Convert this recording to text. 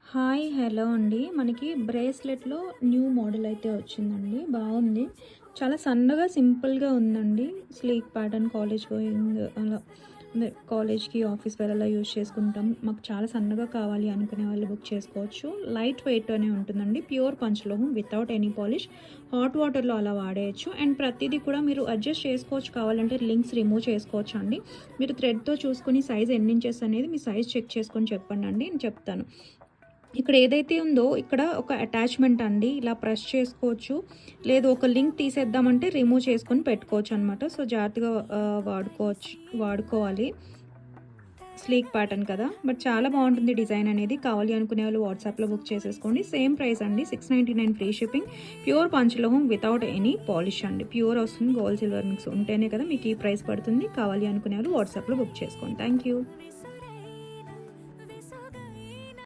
Hi hello అండి. మనకి బ్రేస్లెట్‌లో new model అయితే వచ్చిందండి. బాగుంది. చాలా సన్నగా సింపుల్‌గా ఉందండి. స్లీక్ ప్యాటర్న్ కాలేజ్ గోయింగ్ అలా అదే కాలేజ్‌కి, ఆఫీస్ వేర్ అలా యూజ్ చేసుకుంటాం. మాకు చాలా సన్నగా కావాలి అనుకునే వాళ్ళు బుక్ చేసుకోవచ్చు. లైట్ వెయిట్‌తోనే ఉంటుందండి. ప్యూర్ పంచలోహం వితౌట్ ఎనీ పాలిష్. హాట్ వాటర్‌లో అలా వాడేయొచ్చు. అండ్ ప్రతీది కూడా మీరు అడ్జస్ట్ చేసుకోవచ్చు. కావాలంటే లింక్స్ రిమూవ్ చేసుకోవచ్చు అండి. మీరు థ్రెడ్‌తో చూసుకొని సైజ్ ఎన్ని ఇంచెస్ అనేది మీ సైజ్ చెక్ చేసుకొని చెప్పండండి. నేను చెప్తాను. ఇక్కడ ఏదైతే ఉందో ఇక్కడ ఒక అటాచ్మెంట్ అండి. ఇలా ప్రెస్ చేసుకోవచ్చు. లేదు ఒక లింక్ తీసేద్దామంటే రిమూవ్ చేసుకొని పెట్టుకోవచ్చు అనమాట. సో జాగ్రత్తగా వాడుకోవాలి. స్లీక్ ప్యాటర్న్ కదా! బట్ చాలా బాగుంటుంది డిజైన్ అనేది. కావాలి అనుకునే వాళ్ళు వాట్సాప్‌లో బుక్ చేసేసుకోండి. సేమ్ ప్రైస్ అండి. 699 ఫ్రీ షిప్పింగ్. ప్యూర్ పంచలోహం వితౌట్ ఎనీ పాలిష్ అండి. ప్యూర్ వస్తుంది. గోల్డ్ సిల్వర్ మిక్స్ ఉంటేనే కదా మీకు ఈ ప్రైస్ పడుతుంది. కావాలి అనుకునే వాళ్ళు వాట్సాప్‌లో బుక్ చేసుకోండి. Thank you.